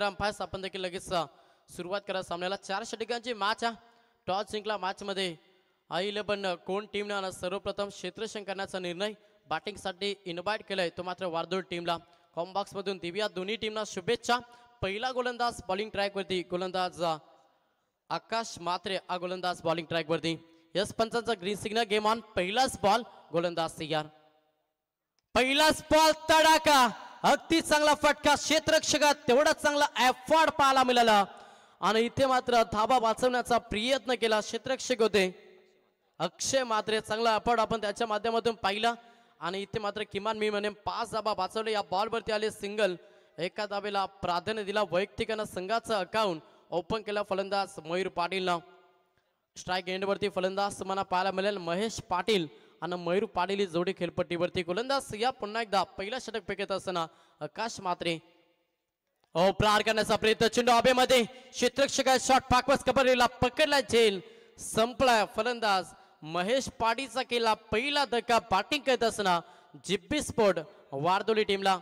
Umpires आपण देखील लगेच सुरुवात करा सामन्याला. 4 षटकांची मॅच आहे. टॉस जिंकला मॅच मध्ये I11 कोण टीमने सर्वप्रथम क्षेत्ररक्षण करण्याचा निर्णय बॅटिंगसाठी इन्व्हाइट केलाय तो मात्र वार्दोळ टीमला. कॉम्बॉक्स मधून देऊया दोन्ही टीमना शुभेच्छा. पहिला गोलंदाज बॉलिंग ट्रॅक वरती गोलंदाज आकाश मात्रे हा गोलंदाज बॉलिंग ट्रॅक वरती. यस पंचांचा ग्रीन सिग्नल गेम ऑन. पहिलाच बॉल गोलंदाज तयार. पहिलाच बॉल तडाका अगदी चांगला फटका क्षेत्ररक्षकात तेवढा चांगला एफर्ट पाहायला मिळाला आणि इथे मात्र धाबा वाचवण्याचा प्रयत्न केला क्षेत्ररक्षक होते अक्षय मात्रे. चांगला एफर्ट आपण त्याच्या माध्यमातून पाहिला आणि इथे मात्र किमान मी म्हणेन 5 धाबा वाचवले. या बॉलवरती आले सिंगल. एका धाबेला प्राधान्य दिला वैयक्तिकानं संघाचं अकाउंट ओपन केला फलंदाज मयूर पाटीलनं. स्ट्राईक एंडवरती फलंदाज तुम्हाला पाहायला मिळेल महेश पाटील आणि मयूर पाटील ही जोडी खेळपट्टीवरती. गोलंदाज या पुन्हा एकदा पहिला षटक फेकत असताना आकाश मात्रे प्रहार करण्याचा प्रयत्न. चेंडू हवेमध्ये क्षेत्ररक्षक शॉट पाकवस कबरलेला पकडला झेल संपला. फलंदाज महेश पाटीलचा केला पहिला धक्का. बॅटिंग करत असताना जिब्बी स्पोर्ट वारदोली टीमला.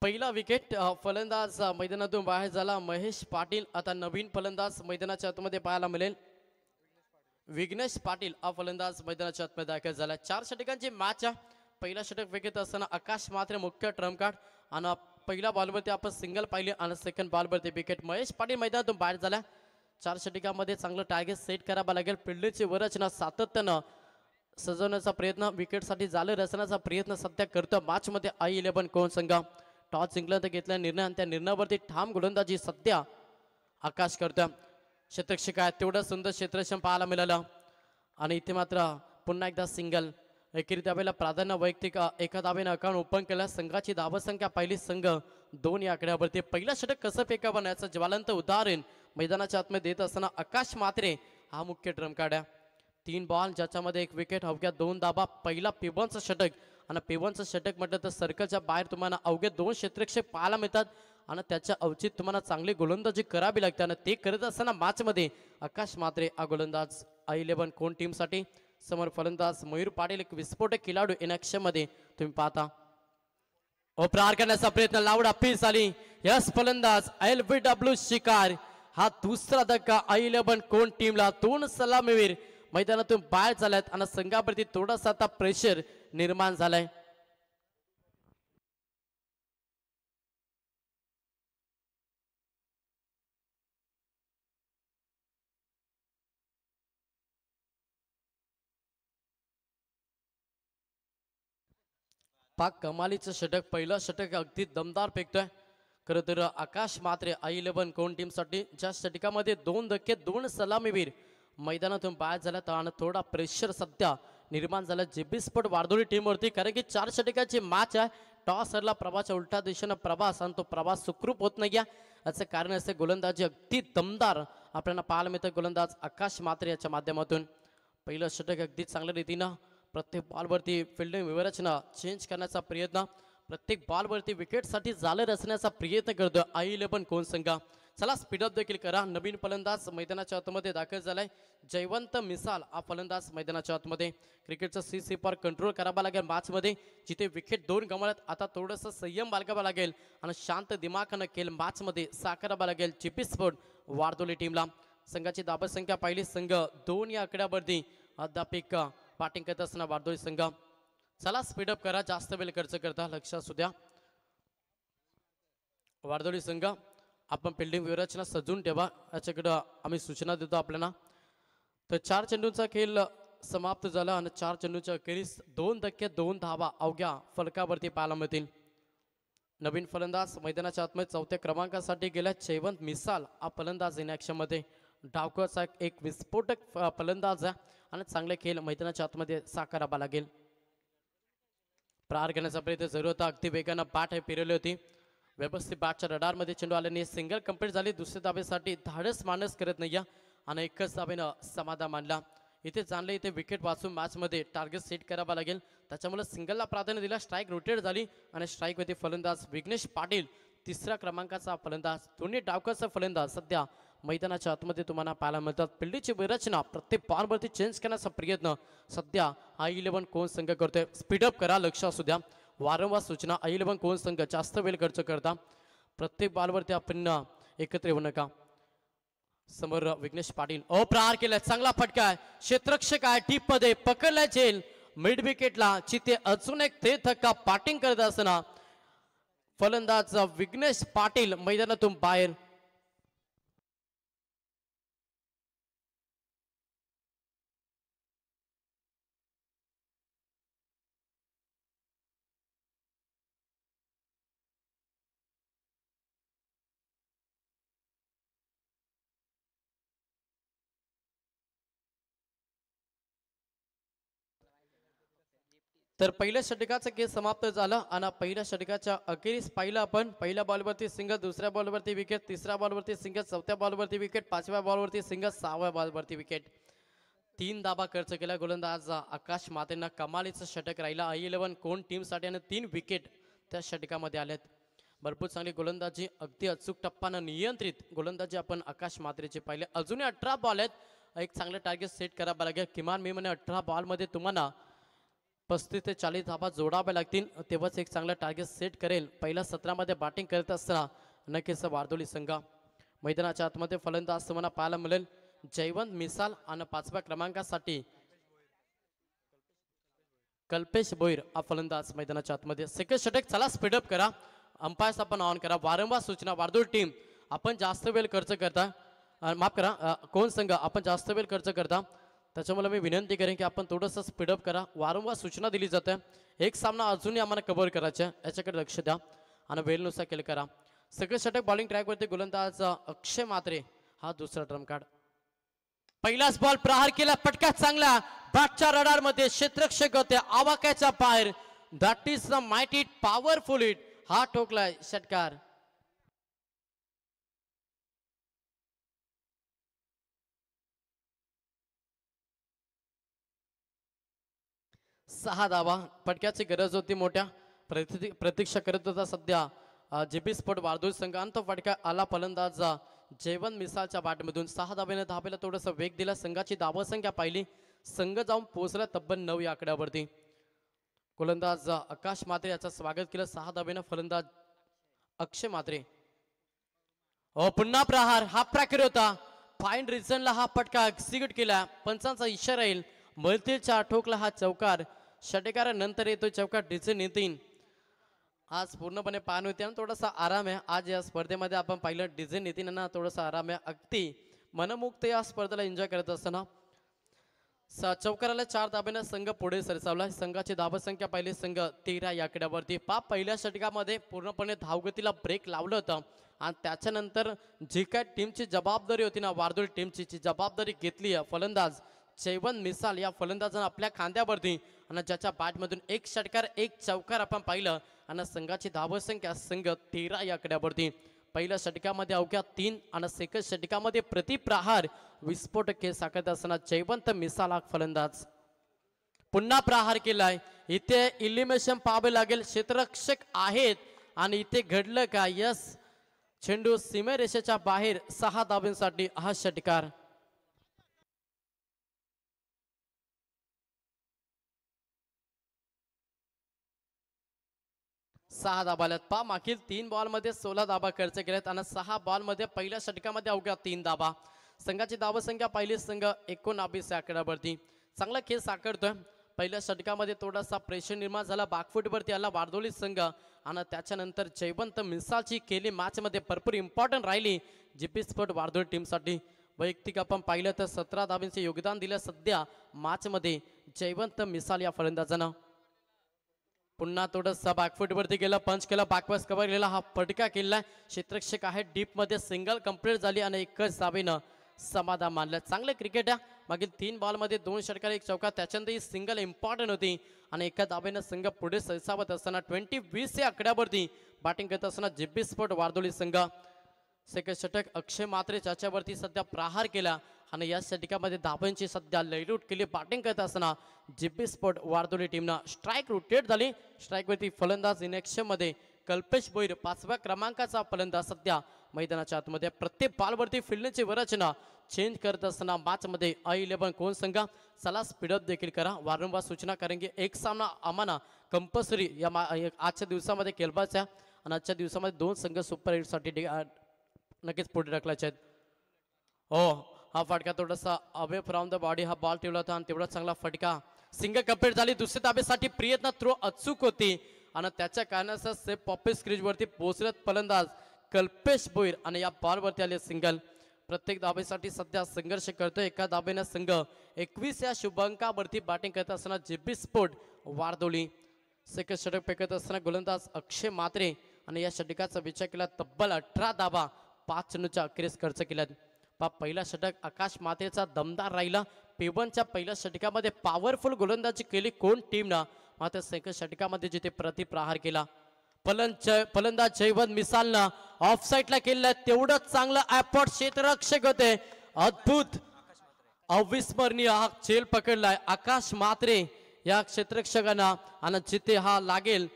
पहिला विकेट फलंदाज मैदानातून बाहेर झाला महेश पाटील. आता नवीन फलंदाज मैदानाच्या आतमध्ये पाहायला मिळेल विघ्नेश पाटील हा फलंदाज मैदानाच्या आतमध्ये दाखल झाला. 4 षटकांची मॅच आहे. पहिला षटक फेकत असताना आकाश मात्रे मुख्य ट्रम्प कार्ड आणि पहिल्या बॉलवरती आपण सिंगल पाहिले आणि सेकंड बॉलवरती विकेट. महेश पाटील मैदानातून बाहेर झाला. 4 षटकामध्ये चांगलं टार्गेट सेट करावं लागेल. फिल्डिंगची वरचना सातत्यानं सजवण्याचा प्रयत्न विकेटसाठी जाळे रचण्याचा प्रयत्न सध्या करतो मॅच मध्ये I11 कोण संघ. टॉस जिंकला तर घेतला निर्णय आणि त्या निर्णयावरती ठाम गोलंदाजी सध्या आकाश करतो. क्षेत्ररक्षक आहे तेवढं सुंदर क्षेत्ररक्षण पाहायला मिळालं आणि इथे मात्र पुन्हा एकदा सिंगल. एकेरी धावेला प्राधान्य वैयक्तिक एका धावेनं अकाउंट ओपन केला. संघाची धावसंख्या पहिली संघ 2 या आकड्यावरती. पहिला षटक कसं फेकावं याचं ज्वलंत उदाहरण मैदानाच्या आतमध्ये देत असताना आकाश मात्रे हा मुख्य ड्रम कार्ड आहे. 3 बॉल ज्याच्यामध्ये 1 विकेट अवघ्या 2 धाबा. पहिला पिबॉनचं षटक आणि पिबॉनचं षटक म्हटलं तर सर्कलच्या बाहेर तुम्हाला अवघे 2 क्षेत्ररक्षक पाहायला मिळतात आणि त्याच्या अवचित तुम्हाला चांगली गोलंदाजी करावी लागते आणि ते करत असताना मॅचमध्ये आकाश मात्रे हा गोलंदाज I11 कोण टीमसाठी. समोर फलंदाज मयूर पाटील एक विस्फोटक खेळाडू इन ॲक्शनमध्ये तुम्ही पाहता. प्रहार करण्याचा प्रयत्न लावडा पीस आली. यस फलंदाज LBW शिकार हा दुसरा धक्का I11 कोण टीमला. 2 सलामीवीर मैदानातून बाहेर झाल्यात आणि संघावरती थोडासा आता प्रेशर निर्माण झालाय. पाक कमालीचं षटक. पहिलं षटक अगदी दमदार फेकतोय खरं तर आकाश मात्रे I11 कोण टीमसाठी. ज्या षटकामध्ये 2 धक्के 2 सलामीवीर मैदानातून बाहेर झाल्यात आणि थोडा प्रेशर सध्या निर्माण झाला जिब्बी स्पोर्ट वारदोली टीमवरती. कारण की 4 षटकाची मॅच आहे. टॉस हरला प्रभासच्या उलट्या दिशेनं प्रभास आणि तो प्रभास सुखरूप होत नाही याचं कारण असे गोलंदाजी अगदी दमदार आपल्याला पाहायला मिळतं गोलंदाज आकाश मात्रे याच्या माध्यमातून. पहिलं षटक अगदी चांगल्या रीतीनं प्रत्येक बॉलवरती फिल्डिंग विवरचना चेंज करण्याचा प्रयत्न. प्रत्येक बॉलवरती विकेटसाठी जाळे रचण्याचा प्रयत्न करतो I11 कोण संघ. चला स्पीडअप देखील करा. नवीन फलंदाज मैदानाच्या आतमध्ये दाखल झालाय जयवंत मिसाल हा फलंदाज मैदानाच्या आतमध्ये. क्रिकेटचं CC पर कंट्रोल करावा लागेल मॅचमध्ये. जिथे विकेट 2 गमावल्यात आता थोडंसं संयम बाळगावा लागेल आणि शांत दिमाखानं खेळ मॅचमध्ये साकारावा लागेल जिब्बी स्पोर्ट वारदोली टीमला. संघाची धावसंख्या पहिली संघ 2 या आकड्यावरती अद्यापिक बॅटिंग करत असताना वारदोली संघ. चला स्पीडअप करा जास्त वेळ खर्च करता लक्षात सुद्या. वारदोली संघ आपण फिल्डिंग व्यूहरचना सजून ठेवा याच्याकडं आम्ही सूचना देतो आपल्याला. तर 4 चेंडूंचा खेळ समाप्त झाला आणि 4 चेंडूच्या अखेरीस 2 धक्के 2 धावा अवघ्या फलकावरती पाहायला मिळतील. नवीन फलंदाज मैदानाच्या आतमध्ये 4थ्या क्रमांकासाठी गेल्या जयवंत मिसाल हा फलंदाज इन ॲक्शनमध्ये. डावखोचा एक विस्फोटक फलंदाज आहे आणि चांगले खेळ मैदानाच्या आतमध्ये साकारावा लागेल. प्रहार करण्याचा प्रयत्न जरूर होता. अगदी वेगानं बॅट फिरवली होती व्यवस्थित बॅटच्या रडारमध्ये चेंडू आल्याने सिंगल कंप्लीट झाली. दुसऱ्या धाबेसाठी धाडस मानस करत नाही आणि एकच धाबेनं समाधान मानला. इथे जाणलं इथे विकेट वाचून मॅचमध्ये टार्गेट सेट करावा लागेल. त्याच्यामुळे सिंगलला प्राधान्य दिला. स्ट्राईक रोटेट झाली आणि स्ट्राईकमध्ये फलंदाज विघ्नेश पाटील तिसऱ्या क्रमांकाचा फलंदाज. दोन्ही डावकाचा फलंदाज सध्या मैदानाच्या आतमध्ये तुम्हाला पाहायला मिळतात. फिल्डीची रचना प्रत्येक बॉलवरती चेंज करण्याचा प्रयत्न सध्या I11 कोण संघ करतोय. स्पीडअप करा, लक्ष असू द्या. वारंवार सूचना. I11 कोण संघ जास्त वेळ खर्च करता. प्रत्येक बॉलवरती आपण एकत्र येऊ नका. समोर विघ्नेश पाटील प्रहार केलाय. चांगला फटका आहे. क्षेत्ररक्षक आहे. डीप मध्ये पकडलाय झेल. मिड विकेटला चिते अजून एक ते धक्का पाटिंग करत असताना फलंदाज विघ्नेश पाटील मैदानातून बाहेर. तर पहिल्या षटकाचा खेळ समाप्त झाला आणि पहिल्या षटकाच्या अखेरीस पाहिलं आपण. पहिल्या बॉलवरती सिंगल, दुसऱ्या बॉलवरती विकेट, तिसऱ्या बॉलवरती सिंगल, चौथ्या बॉलवरती विकेट, पाचव्या बॉलवरती सिंगल, सहाव्या बॉलवरती विकेट. 3 धाबा खर्च केला गोलंदाज आकाश मातेंना. कमालीचं षटक राहिला I11 कोण टीमसाठी आणि 3 विकेट त्या षटकामध्ये आल्यात. भरपूर चांगली गोलंदाजी, अगदी अचूक टप्पानं नियंत्रित गोलंदाजी आपण आकाश मात्रेचे पाहिले. अजूनही 18 बॉल आहेत. एक चांगलं टार्गेट सेट करावं लागेल. किमान मी म्हणे 18 बॉलमध्ये तुम्हाला 35 ते 40 धाबा जोडाव्या लागतील. तेव्हाच एक चांगलं टार्गेट सेट करेल. पहिल्या सत्रामध्ये बॅटिंग करत असताना नक्कीच वारदोली संघ. मैदानाच्या आतमध्ये फलंदाज तुम्हाला पाहायला मिळेल जयवंत मिसाल आणि 5व्या क्रमांकासाठी कल्पेश भोईर हा फलंदाज मैदानाच्या आतमध्ये. सेकंड षटक. चला स्पीडअप करा. अंपायर्स आपण ऑन करा. वारंवार सूचना. वारदोळ टीम आपण जास्त वेळ खर्च करता. माफ करा, कोण संघ आपण जास्त वेळ खर्च करता. त्याच्यामुळे मी विनंती करेन की आपण थोडंसं स्पीडअप करा. वारंवार सूचना दिली जाते. एक सामना अजूनही आम्हाला कव्हर करायचा आहे, याच्याकडे लक्ष द्या आणि वेळेनुसार केलं करा. सगळे षटक बॉलिंग ट्रॅकवरती गोलंदाज अक्षय मात्रे हा दुसरा ड्रम कार्ड. पहिलाच बॉल प्रहार केला. पटका चांगला. बॅटच्या रडार मध्ये क्षेत्ररक्षक होते आवाक्याच्या बाहेर. That is the might it powerful it. हा ठोकलाय षटकार. सहा धावा. फटक्याची गरज होती मोठ्या. प्रतीक्षा करत होता सध्या JB स्पोर्ट वारदोळ संघ. आणि तो फटका आला फलंदाज जयवंत मिसालच्या बॅटमधून. 6 धाब्याने धाब्याला थोडासा वेग दिला. संघाची धावसंख्या पाहिली. संघ जाऊन पोहोचला तब्बल 9 या आकड्यावरती. गोलंदाज आकाश मात्रे याचं स्वागत केलं. 6 धाब्याने फलंदाज अक्षय मात्रे. पुन्हा प्रहार. हा प्रकार होता. फाईन रिझनला हा फटका एक्झिक्यूट केला. पंचांचा इशारा येईल. मलतीच्या ठोकला हा चौकार. षटकारानंतर येतो चौकार डिझन नितीन. आज पूर्णपणे पान होते आणि थोडासा आराम आहे. आज या स्पर्धेमध्ये आपण पाहिलं डिझन नितीनना थोडासा आराम आहे. अगदी मनमुक्त या स्पर्धेला एन्जॉय करत असताना चौकाराला 4 धाब्याने संघ पुढे सरसावला. संघाची धावसंख्या पहिली संघ 13 या आकड्यावरती. पहिल्या षटकामध्ये पूर्णपणे धावगतीला ब्रेक लावलं होतं आणि त्याच्यानंतर जी काय टीमची जबाबदारी होती ना, वारदोळ टीमची जबाबदारी घेतली आहे फलंदाज जयवंत मिसाल या फलंदाजानं आपल्या खांद्यावरती. आणि ज्याच्या बॅटमधून एक षटकार एक चौकार आपण पाहिलं आणि संघाची धावसंख्या संघ 13 या आकड्यावरती. पहिल्या षटकामध्ये अवघ्या 3 आणि सेकंड षटकामध्ये प्रतिप्रहार विस्फोटक खेळ साकारत असताना जयवंत मिसाल हा फलंदाज. पुन्हा प्रहार केलाय. इथे इलिमिनेशन पाहावे लागेल. क्षेत्ररक्षक आहेत आणि इथे घडलं का? यस. चेंडू सीमारेषेच्या बाहेर. 6 धाब्यांसाठी हा षटकार. 6 धाबाल्यात. मागील 3 बॉलमध्ये 16 धाबा खर्च केल्यात आणि 6 बॉलमध्ये पहिल्या षटकामध्ये अवघ्या 3 धाबा. संघाची धावसंख्या पहिली संघ 19 या आकड्यावरती. चांगला खेळ साकारतोय. पहिल्या षटकामध्ये थोडासा प्रेशर निर्माण झाला. बॅकफुटवरती आला वारदोली संघ आणि त्याच्यानंतर जयवंत मिसालची केली मॅचमध्ये भरपूर इम्पॉर्टंट राहिली JB स्पोर्ट वारदोळ टीमसाठी. वैयक्तिक आपण पाहिलं तर 17 धाब्यांचे योगदान दिलं सध्या मॅचमध्ये जयवंत मिसाल या फलंदाजानं. पुन्हा थोडंसं बॅकफुटवरती गेला. पंच केला. बॅकवर्स कव्हर केला. हा फटका केला. क्षेत्ररक्षक आहे. डीपमध्ये सिंगल कंप्लीट झाली आणि एकच धाबेनं समाधान मानलं. चांगलं क्रिकेट आहे. मागील 3 बॉलमध्ये 2 षटकार 1 चौका, त्याच्यानंतर ही सिंगल इम्पॉर्टंट होती आणि एका दाबेनं संघ पुढे सरसावत असताना 20-20 या आकड्यावरती बॅटिंग करत असताना जिब्बी स्पोर्ट वारदोली संघ सेकंड षटक अक्षय मात्रे त्याच्यावरती सध्या प्रहार केला आणि या षटकामध्ये धाबांची सध्या लयलूट केली. बॅटिंग करत असताना जिब्बी स्पोर्ट वारदोली टीमनं स्ट्राईक रोटेट झाली. स्ट्राईकवरती फलंदाज इन मध्ये कल्पेश भोईर 5व्या क्रमांकाचा फलंदाज सध्या मैदानाच्या आतमध्ये. प्रत्येक बॉलवरती फिल्डिंगची रचना चेंज करत असताना मॅचमध्ये I11 कोण संघ चला स्पीडअप देखील करा. वारंवार सूचना कारण की एक सामना आम्हाला कंपल्सरी या आजच्या दिवसामध्ये खेळवायचा आणि आजच्या दिवसामध्ये 2 संघ सुपर 8साठी नक्कीच पुढे ढकलायचे आहेत. हो, हा फटका थोडासा अवे फ्रॉम द बॉडी हा बॉल ठेवला होता आणि तेवढा चांगला फटका. सिंगल कंप्लीट झाली. दुसऱ्या ताबेसाठी प्रयत्न थ्रो अचूक होती आणि त्याच्या कारणाचा सेफ पॉपिस क्रीजवरती पोहोचत फलंदाज कल्पेश भोईर आणि या बॉलवरती आले सिंगल. प्रत्येक धाबेसाठी सध्या संघर्ष करतोय. एका धाबेनं संघ 21 या शुभांकावरती बॅटिंग करत असताना जिब्बी स्पोर्ट वारदोली सेकंड षटक फेकत असताना गोलंदाज अक्षय मात्रे आणि या षटकाचा विचार केला तब्बल 18 धाबा 5 चेंडूच्या अखेरीस खर्च केल्यात. पहिला षटक आकाश मात्रेचा दमदार राहिला. पेवनच्या पहिल्या षटकामध्ये पॉवरफुल गोलंदाजी केली कोण टीमनं, मात्र सेकंड षटकामध्ये जिथे प्रतिप्रहार केला फलंदाज जयवंत मिसालनं ऑफ साईडला केलेलं तेवढंच चांगलं ॲपॉट क्षेत्ररक्षक होते. अद्भुत अविस्मरणीय हा चेल पकडलाय आकाश मात्रे या क्षेत्ररक्षकांना आणि जिथे हा लागेल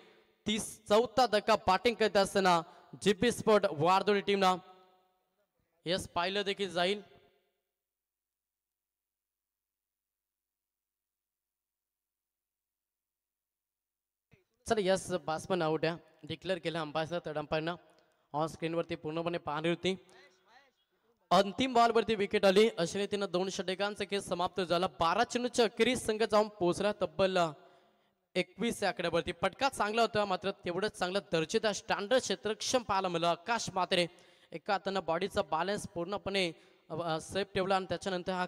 34 धक्का बॅटिंग करत असताना जिब्बी स्पोर्ट वारदोली टीमनं यस पाहिलं देखील जाईल. चला यस बॅट्समन आउट आहे डिक्लेअर केलं अंपायरनं. थर्ड अंपायरनं ऑन स्क्रीनवरती पूर्णपणे पाहणी होती. अंतिम बॉलवरती विकेट आली. अशा रीतीनं 2 षटकांचा खेळ समाप्त झाला. 12 चेंडूच्या अखेरीस संघ जाऊन पोहोचला तब्बल 21 या आकड्यावरती. फटका चांगला होता मात्र तेवढंच चांगलं दर्जेदार स्टँडर्ड क्षेत्रक्षम पाहायला मिळालं. आकाश मात्रे एका हातानं बॉडीचा बॅलन्स पूर्णपणे सेफ ठेवला आणि त्याच्यानंतर हा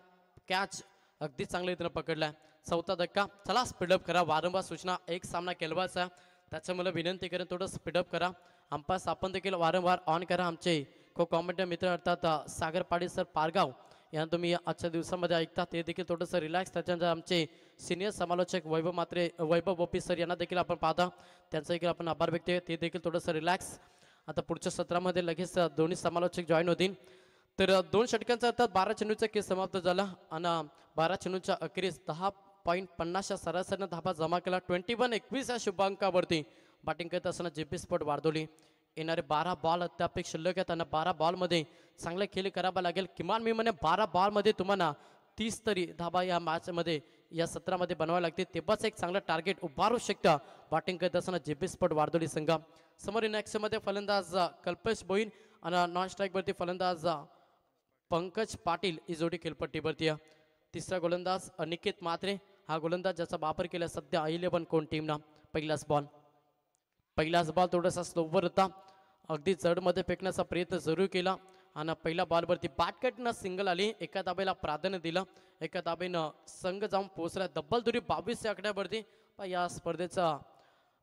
कॅच अगदी चांगल्या रीतीनं पकडलाय. 4था धक्का. चला स्पीडअप करा. वारंवार सूचना एक सामना खेळवायचा त्याच्यामुळे विनंती करेन थोडं स्पीडअप करा. अंपायर आपण देखील वारंवार ऑन करा. आमचे को कॉमेंटर मित्र अर्थात सागर पाटील सर पारगाव यांना तुम्ही आजच्या दिवसामध्ये ऐकता ते देखील थोडंसं रिलॅक्स. त्याच्यानंतर आमचे सिनियर समालोचक वैभव बोपी सर यांना देखील आपण पाहता त्यांचा देखील आपण आभार व्यक्त ते देखील थोडंसं रिलॅक्स. आता पुढच्या सत्रामध्ये लगेच दोन्ही समालोचक जॉईन होतील. तर 2 षटकांचा अर्थात 12 चेंडूचा खेळ समाप्त झाला आणि 12 चेंडूच्या अखेरीस 10.50 सरासरीनं धाबा जमा केला. 21-21 या शुभांकावरती बॅटिंग करत असताना जिब्बी स्पोर्ट वारदोली येणारे 12 बॉल अद्याप शिल्लक आहेत आणि 12 बॉलमध्ये चांगले खेळ करावा लागेल. किमान मी म्हणे 12 बॉलमध्ये तुम्हाला 30 तरी धाबा या मॅचमध्ये या सत्रामध्ये बनवावे लागते तेव्हाच एक चांगलं टार्गेट उभारू शकता. बॅटिंग करत असताना जिब्बी स्पोर्ट वारदोली संघ समोर मध्ये फलंदाज कल्पेश भोईर आणि नॉन स्ट्राईकवरती फलंदाज पंकज पाटील ही जोडी खेळपट्टीवरती. तिसरा गोलंदाज अनिकेत मात्रे हा गोलंदाज ज्याचा वापर केला सध्या I11 कोण टीमनं. पहिलाच बॉल थोडासा स्लोवर होता. अगदी जडमध्ये फेकण्याचा प्रयत्न जरूर केला आणि पहिल्या बॉलवरती बॅटकटनं सिंगल आली. एका दाबेला प्राधान्य दिलं. एका दाबेनं संघ जाऊन पोहोचला डबल दुरी 22 या आकड्यावरती. या स्पर्धेचा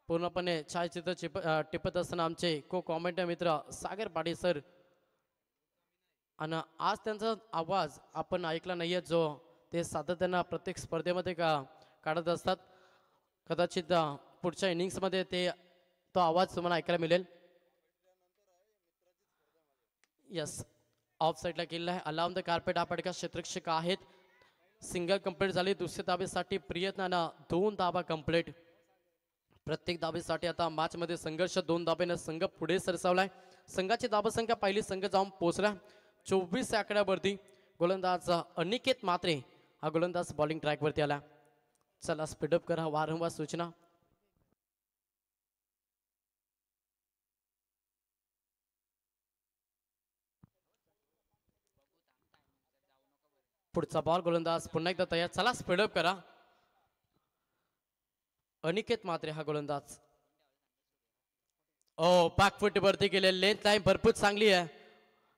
पूर्णपणे छायाचित्र टिपत असताना आमचे को कॉमेंटर मित्र सागर पाटील सर आणि आज त्यांचा आवाज आपण ऐकला नाहीये जो ते सातत्यानं प्रत्येक स्पर्धेमध्ये काढत असतात. कदाचित पुढच्या इनिंग्समध्ये तो आवाज तुम्हाला ऐकायला मिळेल. यस ऑफ साईडला केलेला आहे. अलाउन द कार्पेट हा फटका क्षेत्ररक्षक आहेत. सिंगल कंप्लीट झाली. दुसऱ्या धाबेसाठी प्रयत्नानं 2 धाबा कंप्लीट. प्रत्येक धाबेसाठी आता मॅचमध्ये संघर्ष. 2 धाबेनं संघ पुढे सरसावलाय. संघाची धाबसंख्या पहिली संघ जाऊन पोहोचला 24 या आकड्यावरती. गोलंदाज अनिकेत मात्रे हा गोलंदाज बॉलिंग ट्रॅकवरती आला. चला स्पीडअप करा. वारंवार सूचना. पुढचा बॉल गोलंदाज पुन्हा एकदा तयार. चला स्पीडअप करा. अनिकेत मात्रे हा गोलंदाज बॅकफुट वरती गेले. लेंथ लाईन भरपूर चांगली आहे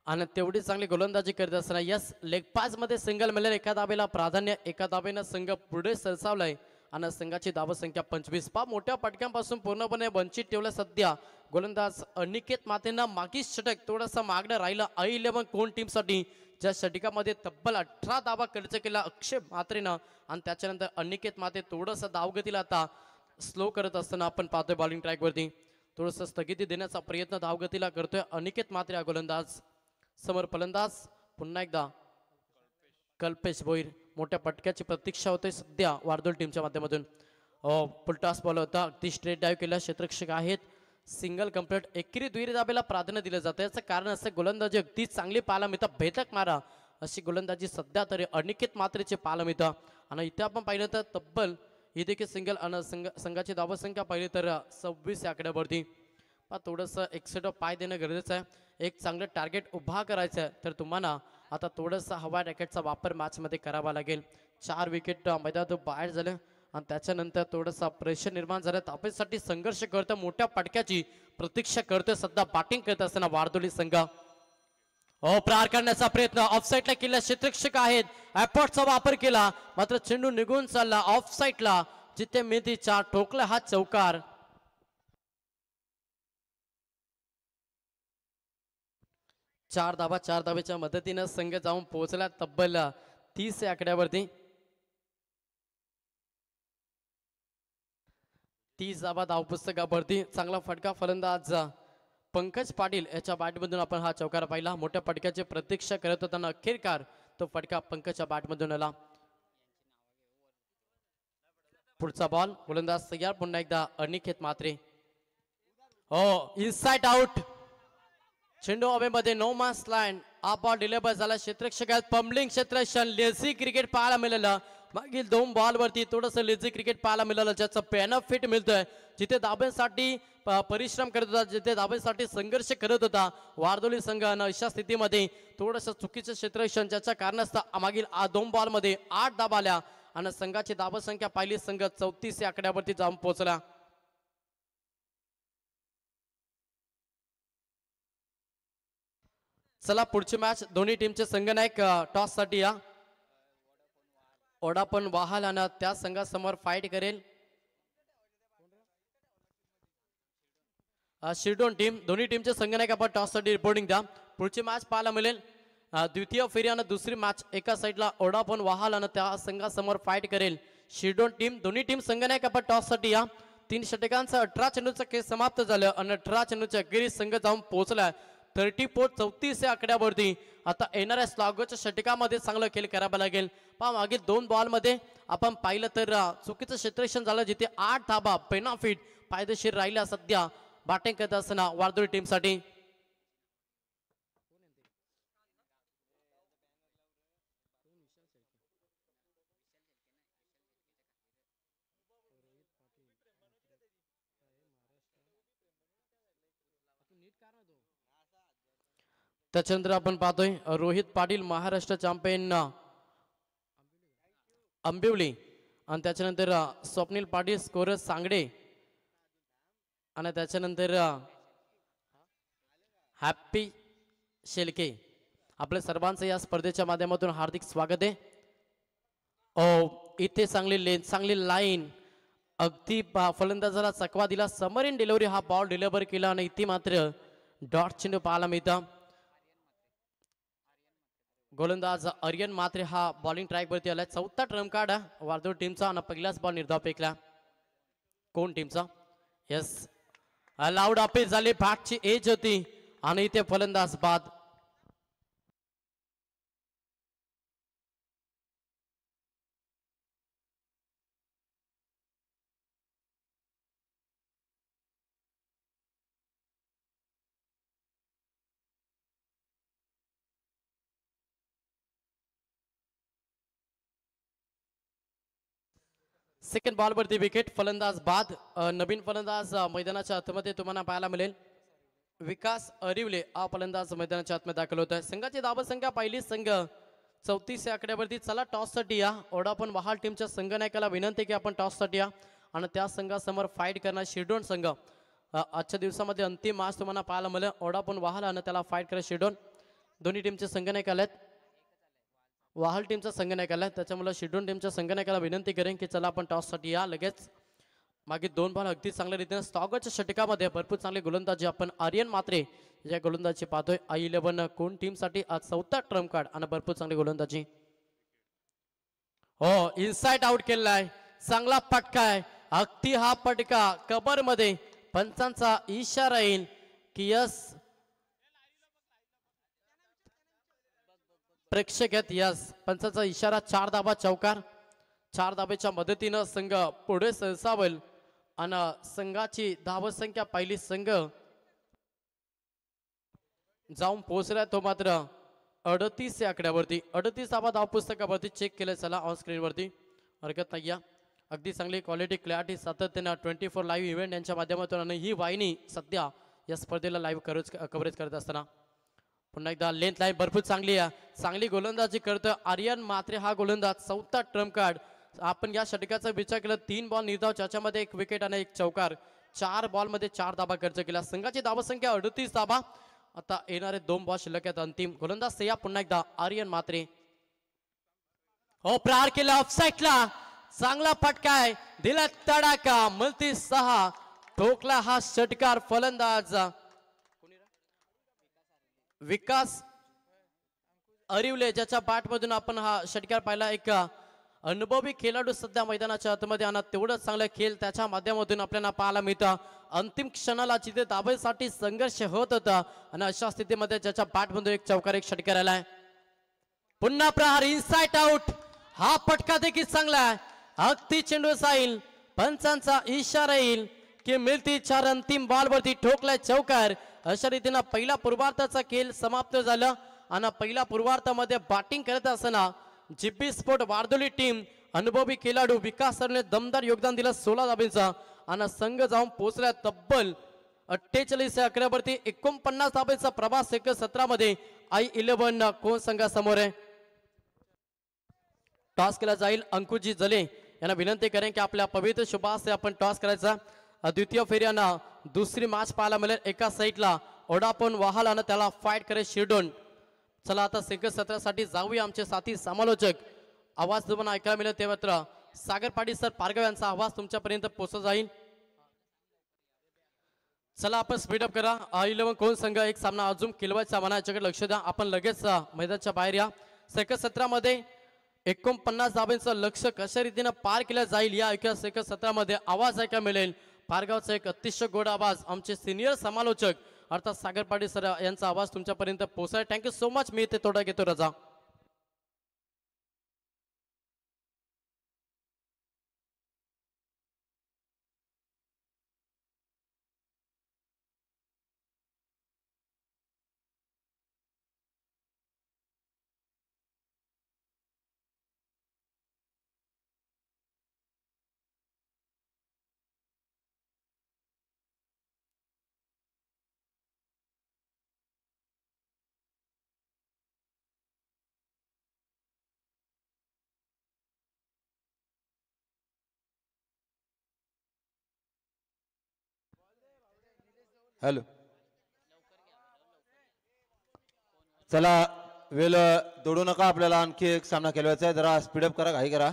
आणि तेवढी चांगली गोलंदाजी करत असताना यस लेग पास मध्ये सिंगल मिळेल. एका दाबेला प्राधान्य. एका दाबेनं संघ पुढे सरसावलाय आणि संघाची धावसंख्या 25. मोठ्या पटक्यांपासून पूर्णपणे वंचित ठेवलं सध्या गोलंदाज अनिकेत मातेंना. मागील षटक थोडंसं मागणं राहिलं I11 कोण टीमसाठी, ज्या षटकामध्ये तब्बल 18 धावा खर्च केला अक्षय मात्रेनं. आणि त्याच्यानंतर अनिकेत माते थोडंसं धावगतीला आता स्लो करत असताना आपण पाहतोय बॉलिंग ट्रॅकवरती. थोडंसं स्थगिती देण्याचा प्रयत्न धावगतीला करतोय अनिकेत मात्रे हा गोलंदाज. समोर फलंदाज पुन्हा एकदा कल्पेश भोईर. मोठ्या पटक्याची प्रतीक्षा होते सध्या वारदोल टीमच्या माध्यमातून. पुलटास बॉल होता, अगदी स्ट्रेट डाईव्ह केला, क्षेत्ररक्षक आहेत, सिंगल कंप्लीट. एकेरी दुहेरी दाबेला प्राधान्य दिलं जातं. याचं कारण असं गोलंदाजी अगदी चांगली पाहायला मिळतं, भेदक मारा अशी गोलंदाजी सध्या तरी अनिकेत मात्रेचे पाहायला मिळतं. आणि इथे आपण पाहिलं तर तब्बल ही देखील सिंगल आणि संघाची धावसंख्या पाहिली तर 26 या आकड्यावरती. थोडंसं एक्सेट पाय देणं गरजेचं आहे. एक चांगलं टार्गेट उभा करायचं आहे तर तुम्हाला आता थोडंसं हवा रॅकेटचा वापर मॅचमध्ये करावा लागेल. 4 विकेट मैदानातून बाहेर झाले आणि त्याच्यानंतर थोडंसं प्रेशर निर्माण झालं. तापेसाठी संघर्ष करतं, मोठ्या पटक्याची प्रतीक्षा करतोय सध्या बॅटिंग करत असताना वारदोली संघ. प्रहार करण्याचा प्रयत्न ऑफसाईडला केला, क्षेत्ररक्षक आहेत, एफर्टचा वापर केला, मात्र चेंडू निघून चालला ऑफसाईडला. जिथे मेथीचा ठोकला हा चौकार. चार धाब्याच्या मदतीनं संघ जाऊन पोहोचला तब्बल 30 या आकड्यावरती. 30 धाबा धावपुस्तकावरती. चांगला फटका फलंदाज पंकज पाटील याच्या बॅटमधून आपण हा चौकार पाहिला. मोठ्या फटक्याची प्रतीक्षा करत होताना अखेरकार तो फटका पंकजच्या बॅटमधून आला. पुढचा बॉल गोलंदाज तयार. पुन्हा एकदा अनिकेत मात्रे. Inside out. चेंडू हवेमध्ये नो मास लाईन. हा बॉल डिलेवर झाला. क्षेत्ररक्षक पंबलिंग क्षेत्ररक्षण. लेझी क्रिकेट पाहायला मिळालं. मागील 2 बॉलवरती थोडंसं लेझी क्रिकेट पाहायला मिळालं, ज्याचं बेनिफिट मिळतोय. जिथे धाब्यांसाठी परिश्रम करत होता, जिथे धाब्यांसाठी संघर्ष करत होता वारदोली संघानं, अशा स्थितीमध्ये थोडंसं चुकीचं क्षेत्ररक्षण ज्याच्या कारणास्तव मागील 2 बॉलमध्ये 8 धाबा आल्या आणि संघाची धावसंख्या पाहिली संघ 34 या आकड्यावरती जाऊन पोहोचला. चला पुढची मॅच. दोन्ही टीमचे संघनायक टॉस साठी या. ओडापण वाहाल आणि त्या संघासमोर फाईट करेल शिरडोन टीम. दोन्ही टीमचे संघनायक आपण टॉस साठी रिपोर्टिंग द्या. पुढची मॅच पाहायला मिळेल द्वितीय फेरी आणि दुसरी मॅच. एका साईडला ओडापण वाहाल आणि त्या संघासमोर फाईट करेल शिरडोन टीम. दोन्ही टीम संघनायक आपण टॉस साठी या. 3 षटकांचा 18 चेंडूचा खेळ समाप्त झालं आणि 18 चेंडूच्या अखेरीस संघ जाऊन पोहोचला 34 या आकड्यावरती. आता येणाऱ्या स्लॉगच्या षटकामध्ये चांगला खेळ करावा लागेल. मागील 2 बॉलमध्ये आपण पाहिलं तर चुकीचं क्षेत्ररक्षण झालं, जिथे 8 धाबा बेनिफिट फायदेशीर राहिल्या सध्या बॅटिंग करत असताना वारदोली टीमसाठी. त्याच्यानंतर आपण पाहतोय रोहित पाटील महाराष्ट्र चॅम्पियन आंबिवली आणि त्याच्यानंतर स्वप्नील पाटील स्कोरर सांगडे आणि त्याच्यानंतर हॅपी शेलके. आपल्या सर्वांचं या स्पर्धेच्या माध्यमातून हार्दिक स्वागत आहे. इथे चांगली लाईन. अगदी फलंदाजाला चकवा दिला. समरीन डिलिव्हरी हा बॉल डिलिव्हर केला आणि इथे मात्र डॉट चेंडू पाहायला मिळतं. गोलंदाज आर्यन मात्रे हा बॉलिंग ट्रॅक वरती आलाय. 4था ट्रम्प कार्ड वारदोळ टीमचा आणि पहिलाच बॉल निर्धाव फेकला कोण टीमचा. यस, लाऊड अपील झाली. बॅटची एज होती आणि इथे फलंदाज बाद. सेकंड बॉल वरती विकेट. फलंदाज बाद. नवीन फलंदाज मैदानाच्या आतमध्ये तुम्हाला पाहायला मिळेल विकास अरिवले हा फलंदाज मैदानाच्या आतमध्ये दाखल होत आहे. संघाची धावसंख्या पहिली संघ 34 या आकड्यावरती. चला टॉस साठी या. ओडापण वहाल टीमच्या संघनायकाला विनंती की आपण टॉस साठी या आणि त्या संघासमोर फाईट करणार शिरडोन संघ. आजच्या दिवसामध्ये अंतिम मॅच तुम्हाला पाहायला मिळेल. ओडापण वहाल आणि त्याला फाईट करत शिरडोन. दोन्ही टीमचे संघनायक आलेत. वाहल टीमचा संघनायकाला, त्याच्यामुळे शिडून टीमच्या संघनायकाला विनंती करेन की चला आपण टॉससाठी या लगेच. मागे 2 बॉल अगदी चांगल्या रीतीने स्टॉगरच्या षटकामध्ये भरपूर चांगली गोलंदाजी आपण आर्यन मात्रे या गोलंदाजी पाहतोय. I11 कोण टीमसाठी आज 4था ट्रम्प कार्ड आणि भरपूर चांगली गोलंदाजी. हो, इनसाइड आउट केलाय, चांगला फटका आहे. अगदी हा फटका कबर मध्ये पंचांचा इशारा येईल की यस प्रेक्षक आहेत. यस पंचांचा इशारा. 4 धाबा चौकार. 4 धाब्याच्या मदतीनं संघ पुढे सरसावेल आणि संघाची धावसंख्या पहिली संघ जाऊन पोहोचलाय तो मात्र 38 या आकड्यावरती. 38 धाबा धाव पुस्तकावरती चेक केलं. चला ऑन स्क्रीन वरती हरकत नाही. अगदी चांगली क्वालिटी क्लॅरिटी सातत्याने 24 लाईव्ह इव्हेंट यांच्या माध्यमातून आणि ही वाहिनी सध्या या स्पर्धेला लाईव्ह कव्हरेज करत असताना पुन्हा एकदा लेंथ लाईन भरपूर चांगली आहे. चांगली गोलंदाजी करतोय आर्यन मात्रे हा गोलंदाज. 4था ट्रम्प कार्ड. आपण या षटकाचा विचार केला 3 बॉल निर्धाव, ज्याच्यामध्ये 1 विकेट आणि 1 चौकार. 4 बॉलमध्ये 4 धाबा खर्च केला. संघाची धावसंख्या 38 धाबा. आता येणारे 2 बॉल शिल्लक आहेत. अंतिम गोलंदाज या पुन्हा एकदा आर्यन मात्रे. हो, प्रहार केला ऑफसाईडला. चांगला फटका आहे, दिला तडाका. मल्टी 6 ठोकला हा षटकार. फलंदाज विकास अरिवले ज्याच्या बॅटमधून आपण हा षटकार पाहिला. एक अनुभवी खेळाडू सध्या मैदानाच्या आतमध्ये आणि तेवढंच चांगला खेळ त्याच्या माध्यमातून आपल्याला पाहायला मिळतं. अंतिम क्षणाला जिथे दाबेसाठी संघर्ष होत होता आणि अशा स्थितीमध्ये ज्याच्या बॅटमधून 1 चौकार 1 षटकार आलाय. पुन्हा प्रहार इनसाइड आउट. हा फटका देखील चांगला आहे. अगदी चेंडू जाईल. पंचांचा इशारा येईल की मिळती 4. अंतिम बॉलवरती ठोकलाय चौकार. अशा रीतीनं पहिला पूर्वार्धाचा खेळ समाप्त झाला आणि पहिल्या पूर्वार्धामध्ये बॅटिंग करत असताना जिब्बी स्पोर्ट वारदोली टीम अनुभवी खेळाडू विकास सरने दमदार योगदान दिलं 16 धाब्यांचा आणि संघ जाऊन पोहोचला तब्बल 48 या आकड्यावरती. 49 धाब्यांचा प्रवास 17 मध्ये I11 कोण संघासमोर आहे. टॉस केला जाईल. अंकुजी जले यांना विनंती करेन की आपल्या पवित्र शुभास्ते आपण टॉस करायचा. द्वितीय फेऱ्याना दुसरी मॅच पाहायला मिळेल. एका साईडला ओडापन वाहल आणि त्याला फाईट करे शिरडोन. चला आता संघ सत्रासाठी जाऊया. आमचे साथी समालोचक आवाज तुम्हाला ऐकायला मिळेल ते मात्र सागर पाटील सर पारगाव यांचा आवाज तुमच्यापर्यंत पोहोचला जाईल. चला आपण स्पीडअप करा. I11 कोण संघ एक सामना अजून खेळवायचा म्हणा याच्याकडे लक्ष द्या. आपण लगेच मैदानाच्या बाहेर या. सेकंड 17 मध्ये 49 धाब्यांचं लक्ष्य कशा रीतीने पार केलं जाईल या एका सेकंड 17 मध्ये आवाज ऐकायला मिळेल. पारगावचा एक अतिशय गोड आवाज आमचे सिनियर समालोचक अर्थात सागर पाटील सर यांचा आवाज तुमच्यापर्यंत पोहोचाय. Thank you so much. मी ते तोडा घेतो रजा. हॅलो, चला वेळ दौडू नका. आपल्याला आणखी एक सामना खेळवायचा आहे. जरा स्पीडअप करा, घाई करा.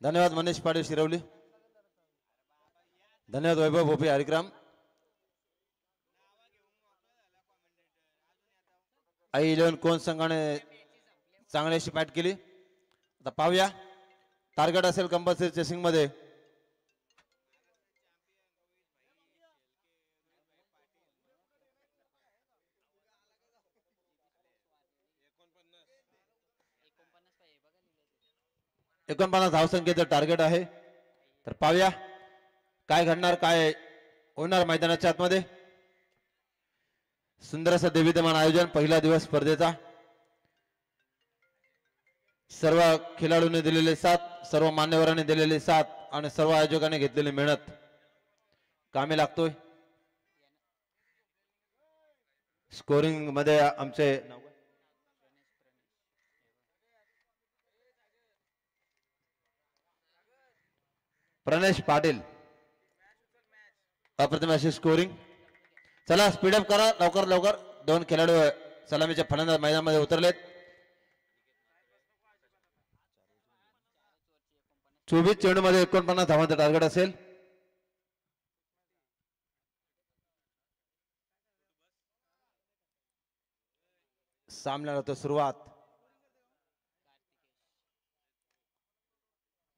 धन्यवाद मनीष पाटील शिरवली. धन्यवाद वैभव भोपी हरिक्रम. I11 कोण संघाने चांगली अशी बॅट केली. आता पाहूया. टार्गेट असेल कंपल्सरी चेसिंग मध्ये. एकोणपन्नास धावसंख्येचं टार्गेट आहे. तर पाहूया काय घडणार, काय होणार मैदानाच्या आतमध्ये. सुंदर असं देवीदमान आयोजन पहिला दिवस स्पर्धेचा. सर्व खेळाडूंनी दिलेले साथ, सर्व मान्यवरांनी दिलेले साथ आणि सर्व आयोजकांनी घेतलेली मेहनत कामी लागतोय. स्कोरिंग मध्ये आमचे प्रणेश पाटील अप्रतिम अशी स्कोरिंग. चला स्पीडअप करा लवकर लवकर. 2 खेळाडू सलामीच्या फलंदाज मैदानामध्ये उतरलेत. 24 चेंडूमध्ये 49 धावांचं टार्गेट असेल. सामन्याला तो सुरुवात.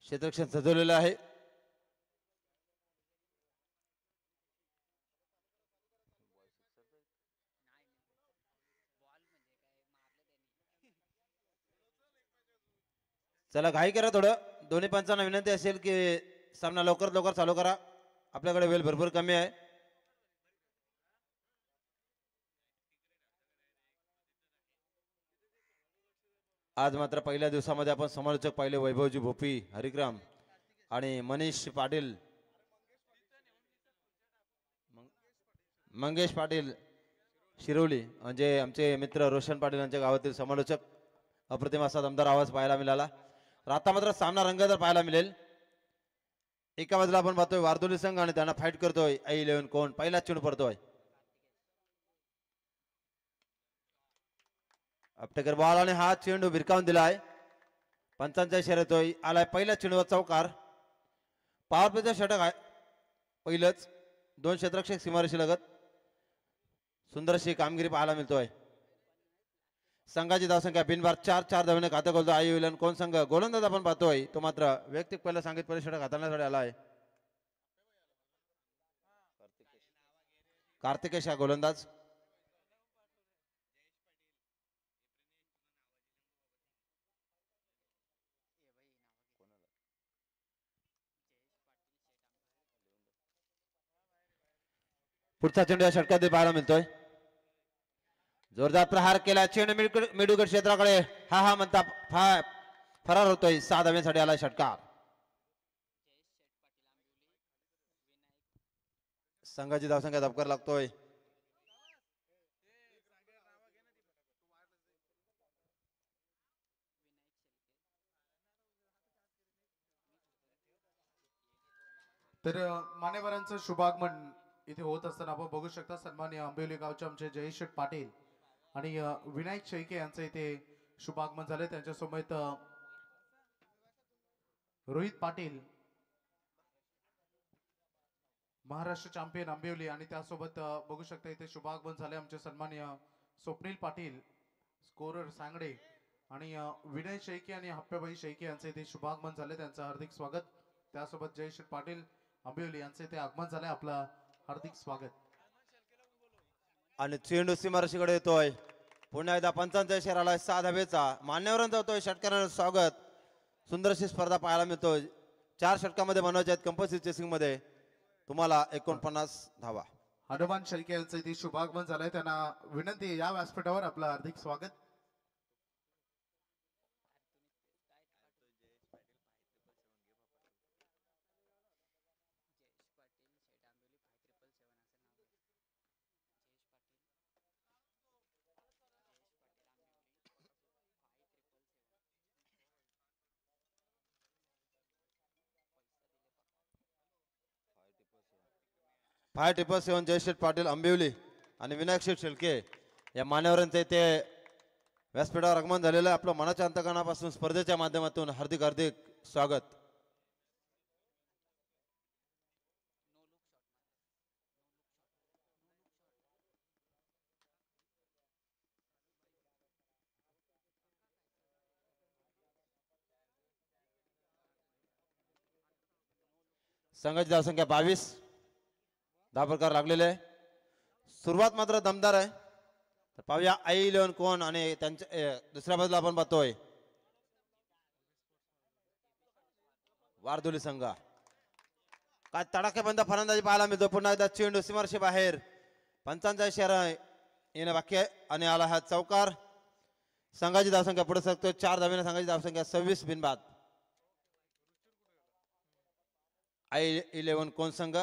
क्षेत्ररक्षण सजवलेलं आहे. चला घाई करा थोडं. दोन्ही पंचांना विनंती असेल की सामना लवकरात लवकर चालू करा. आपल्याकडे वेळ भरपूर कमी आहे. आज मात्र पहिल्या दिवसामध्ये आपण समालोचक पाहिले वैभवजी भोपी, हरिग्राम आणि मनीष पाटील, मंगेश पाटील शिरवली म्हणजे आमचे मित्र रोशन पाटील यांच्या गावातील समालोचक. अप्रतिम असा दमदार आवाज पाहायला मिळाला. आता मात्र सामना रंगतदार पाहायला मिळेल. एका बाजूला आपण पाहतोय वारदोली संघ आणि त्यांना फाईट करतोय I11 कोण. पहिला चेंडू पडतोय. अपटेकर बॉल आणि हा चेंडू भिरकावून दिलाय. पंचांचा इशारा येतोय. आलाय पहिल्या चेंडूवर चौकार. पॉवर प्लेचा षटक आहे पहिलंच. 2 क्षेत्ररक्षक सीमारेषी लगत. सुंदर अशी कामगिरी पाहायला मिळतोय. संघाची धावसंख्या बिनबार 4 धावेने खातं खोलतो I11 कोण संघ. गोलंदाज आपण पाहतोय तो मात्र वैयक्तिक पहिलं सांगित पहिले षटक हाताळण्यासाठी आलाय. कार्तिकेश हा गोलंदाज. पुढचा चेंडू या षटकात पाहायला मिळतोय. जोरदार प्रहार केला. चेंडू मिडुगड क्षेत्राकडे हा म्हणता फरार होतोय. 6 धाव्यांसाठी आलाय षटकार. संघाची धावसंख्या धबकार लागतोय. तर मान्यवरांचं शुभागमन इथे होत असताना आपण बघू शकता. सन्माननीय आंबिवली गावचे आमचे जयेश पाटील आणि विनायक शेळके यांचं इथे शुभागमन झाले. त्यांच्यासोबत रोहित पाटील महाराष्ट्र चॅम्पियन आंबिवली आणि त्यासोबत बघू शकता इथे शुभागमन झाले आमचे सन्माननीय स्वप्नील पाटील स्कोरर सांगडे आणि विनय शेळके आणि हप्प्याबाई शेळके यांचे इथे शुभागमन झाले. त्यांचं हार्दिक स्वागत. त्यासोबत जयेश पाटील आंबिवली यांचे इथे आगमन झाले. आपलं हार्दिक स्वागत. आणि चेंडू सीमारेषेकडे येतोय. पुन्हा एकदा पंचांचा इशारा आलाय 6 धावेचा. मान्यवरांचा होतोय षटकारांना स्वागत. सुंदर अशी स्पर्धा पाहायला मिळतोय. 4 षटकामध्ये बनवायचे आहेत कंपल्सरी चेसिंग मध्ये. तुम्हाला 49 धावा. हनुमान शेळके यांचं इथे शुभागमन झालंय. त्यांना विनंती या व्यासपीठावर आपलं हार्दिक स्वागत. फाय 777 जयशेठ पाटील आंबिवली आणि विनायक शेठ शेळके या मान्यवरांचे इथे व्यासपीठावर आगमन झालेलं आहे. आपलं मनाच्या अंतकरणापासून स्पर्धेच्या माध्यमातून हार्दिक हार्दिक स्वागत. संघाची धावसंख्या 22. 10 प्रकार लागलेले आहे. सुरुवात मात्र दमदार आहे. तर पाहूया I11 कोण आणि त्यांच्या दुसऱ्या बाजूला आपण पाहतोय वारदोली संघ. काय तडाखेबंद फलंदाजी पाहायला मिळतो. पुन्हा एकदा चेंडू सीमारेषे बाहेर. पंचांचा इशारा येणं बाकी आहे आणि आला हा चौकार. संघाची धावसंख्या पुढे सरकतोय. 4 धावेने संघाची धावसंख्या 26 बिनबाद. I11 कोण संघ.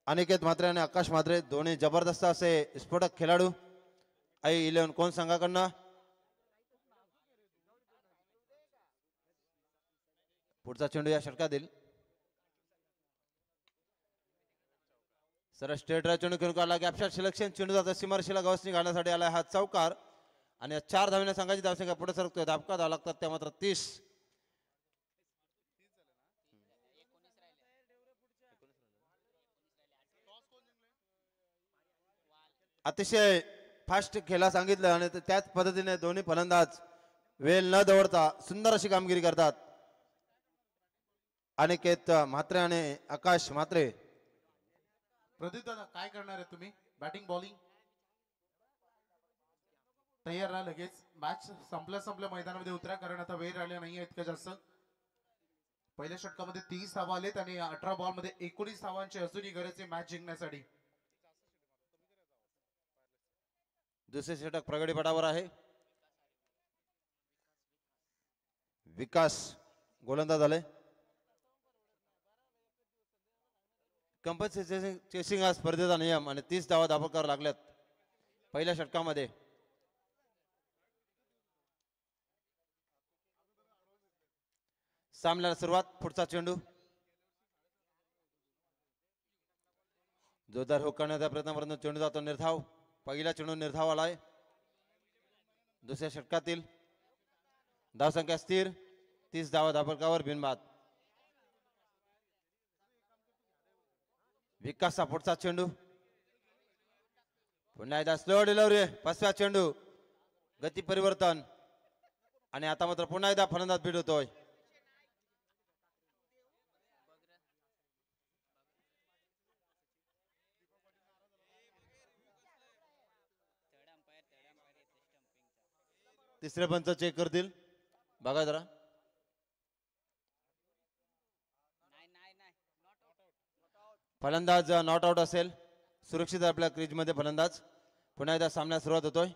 अनिकेत म्हात्रे आणि आकाश म्हात्रे दोन्ही जबरदस्त असे स्फोटक खेळाडू I11 कोण संघाकडनं. पुढचा चेंडू या षटकात येईल. सर स्ट्रेट राईट चेंडू खेळून काढला गॅपशॉट सिलेक्शन चेंडू जातो सीमारेषेला गवसणी घालण्यासाठी आला हा चौकार आणि या 4 धावेने संघाची धावसंख्या पुढे सरकतोय धापका धाव लागतात त्या मात्र 30 अतिशय फास्ट खेळा सांगितलं आणि त्याच पद्धतीने दोन्ही फलंदाज वेळ न दवडता सुंदर अशी कामगिरी करतात अनिकेत म्हात्रे आणि आकाश म्हात्रे प्रदीप दादा काय करणार आहे तुम्ही बॅटिंग बॉलिंग तयार राहा लगेच मॅच संपल्या मैदानामध्ये उतरा कारण आता वेळ राहिला नाहीये इतकं जास्त पहिल्या षटकामध्ये 30 धावा आलेत आणि 18 बॉल मध्ये 19 धावांची अजूनही गरज आहे मॅच जिंकण्यासाठी दुसरे षटक प्रगतीपटावर आहे विकास गोलंदाज झाले कंपल्सरी चेसिंग हा स्पर्धेचा नियम आणि 30 धावा धाबा कराव्या लागल्यात पहिल्या षटकामध्ये सामन्याला सुरुवात पुढचा चेंडू जोरदार हुक करण्याचा प्रयत्न परंतु चेंडू जातो निर्धाव पहिला चेंडू निर्धाव आलाय दुसऱ्या षटकातील धावसंख्या स्थिर 30 धावा धापकावर बिनबाद विकासचा पुढचा चेंडू पुन्हा एकदा स्लो डिलिव्हरी 5व्या चेंडू गती परिवर्तन आणि आता मात्र पुन्हा एकदा फलंदाज बीड होतोय तिसरे पंच चेक करतील बघा जरा फलंदाज नॉट आउट असेल सुरक्षित आपल्या क्रीज मध्ये फलंदाज पुन्हा एकदा सामन्यास सुरुवात होतोय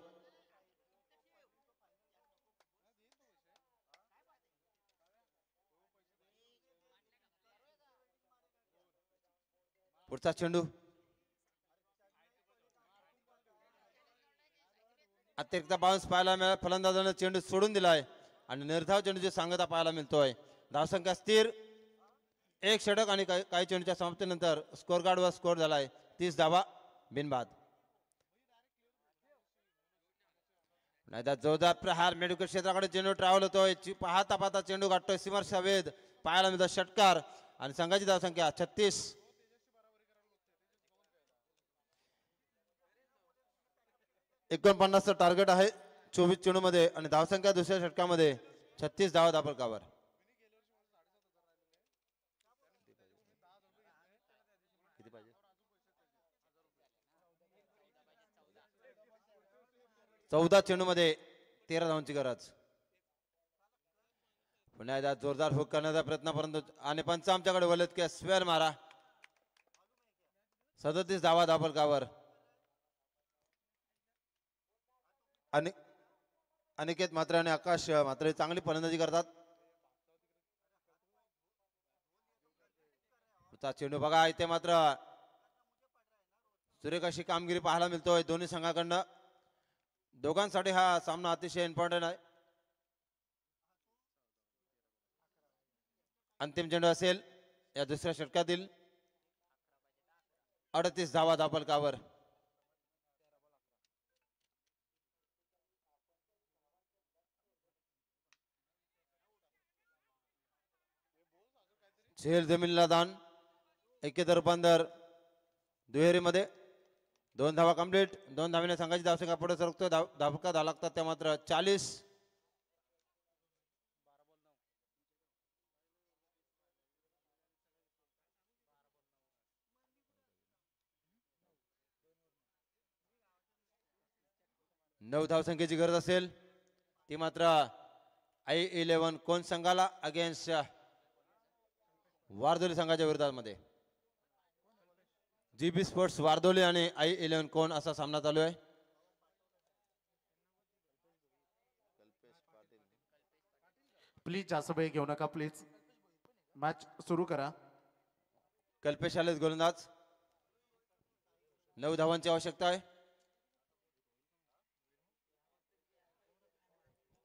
पुढचा चेंडू अतिरिक्त बाउन्स पाहायला मिळाला फलंदाजाने चेंडू सोडून दिलाय आणि निर्धाव चेंडूची सांगता पाहायला मिळतोय धावसंख्या स्थिर एक षटक आणि काही चेंडूच्या समाप्तीनंतर स्कोर कार्डवर स्कोर झालाय 30 धावा बिनबाद नाहीतर जोरदार प्रहार मेडिकल क्षेत्राकडे चेंडू ट्रॅव्हल होतोय पाहता पाहता चेंडू गाठतोय सीमारेषा वेध पाहायला मिळतो षटकार आणि संघाची धावसंख्या 36 49चं टार्गेट आहे 24 चेंडू मध्ये आणि धावसंख्या दुसऱ्या षटकामध्ये 36 धावा धापकावर किती पाहिजे 14 चेंडू मध्ये 13 धावांची गरज पुन्हा एकदा जोरदार हुक करण्याचा प्रयत्न परंतु आणि पंच आमच्याकडे वलत की स्वेर मारा 37 धावा धापकावर अनिकेत म्हात्रे आणि आकाश म्हात्रे चांगली फलंदाजी करतात चेंडू बघा इथे मात्र सुरेख अशी कामगिरी पाहायला मिळतोय दोन्ही संघाकडनं दोघांसाठी हा सामना अतिशय इम्पॉर्टंट आहे अंतिम चेंडू असेल या दुसऱ्या षटकातील 38 धावा धापलकावर झेल जमीनला दान एकेतर रूपांतर दुहेरीमध्ये 2 धावा कंप्लीट 2 धावेने संघाची धावसंख्या पुढे सरकतो धावका धाव लागतात त्या मात्र 40 9 धावसंख्येची गरज असेल ती मात्र I11 कोण संघाला अगेन्स्ट वारदोली संघाच्या विरोधामध्ये GB स्पोर्ट्स वारदोली आणि I11 कोण असा सामना चालू आहे प्लीज जास्त वेळ घेऊ नका प्लीज मॅच सुरू करा कल्पेश आलेच गोलंदाज 9 धावांची आवश्यकता आहे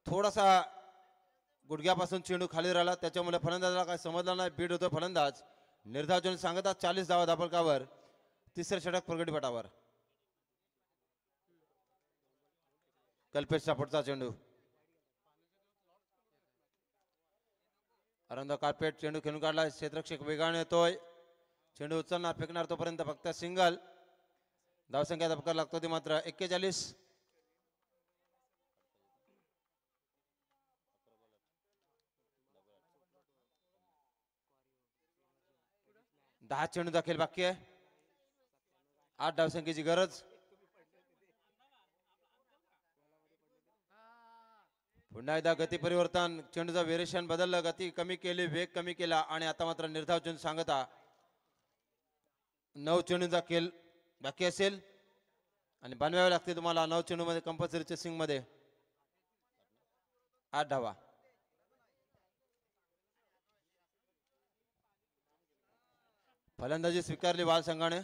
थोडासा गुडघ्यापासून चेंडू खाली राहिला त्याच्यामुळे फलंदाजाला काय समजला नाही बीड होतो फलंदाज निर्धाव चेंडू सांगतात 40 धावा धापलकावर तिसरे षटक प्रगतीपटावर. कल्पेशचा पुढचा चेंडू. अरंद कार्पेट चेंडू खेळून काढला. क्षेत्ररक्षक वेगाने येतोय. चेंडू उचलणार फेकणार तोपर्यंत फक्त सिंगल. धावसंख्या धपकार लागतो ती मात्र 41. 10 चेंडूचा खेळ बाकी आहे. 8 धावसंख्येची गरज. पुन्हा एकदा गती परिवर्तन. चेंडूचं व्हेरिएशन बदललं. गती कमी केली. वेग कमी केला आणि आता मात्र निर्धाव चेंडू सांगता 9 चेंडूचा खेळ बाकी असेल आणि बनवावे लागते तुम्हाला 9 चेंडू मध्ये कंपल्सरी चेसिंग मध्ये 8 धावा. फलंदाजी स्वीकारली बाल संघाने.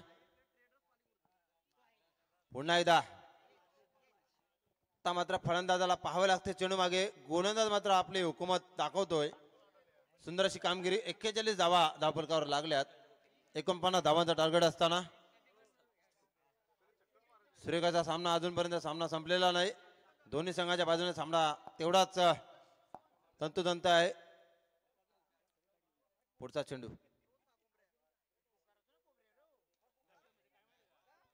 पुन्हा एकदा आता मात्र फलंदाजाला पाहावे लागते चेंडू मागे. गोलंदाज मात्र आपली हुकूमत दाखवतोय. सुंदर अशी कामगिरी. 41 धावा धावफलकावर लागल्यात. 49 धावांचा टार्गेट असताना सुरेखाचा सामना अजूनपर्यंत सामना संपलेला नाही. दोन्ही संघाच्या बाजूने सामना तेवढाच तंतोतंत आहे. पुढचा चेंडू.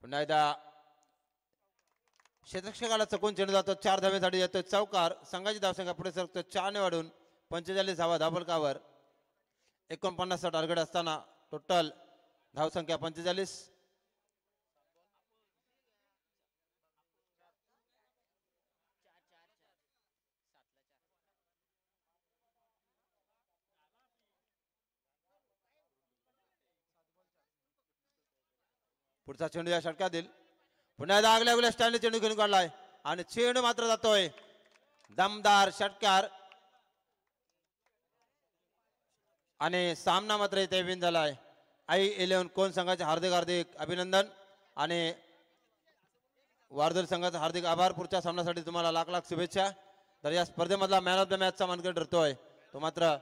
पुन्हा एकदा क्षेत्ररक्षकाला चकून चेंडू जातो. 4 धावेसाठी येतोय चौकार. संघाची धावसंख्या पुढे सरकतो 4 ने वाढून 45 धावा धावफलकावर. 49 टार्गेट असताना टोटल धावसंख्या 45. पुढचा चेंडू या षटकातील. पुन्हा एकदा आगल्या स्टाईलने चेंडू घेऊन काढलाय आणि चेंडू मात्र जातोय. दमदार षटकार आणि सामना मात्र इथे विन झालाय. I11 कोण संघाचे हार्दिक हार्दिक अभिनंदन आणि वारदोली संघाचा हार्दिक आभार. पुढच्या सामन्यासाठी तुम्हाला लाख लाख शुभेच्छा. तर या स्पर्धेमधला मॅन ऑफ द मॅचचा मानकरी ठरतोय तो मात्र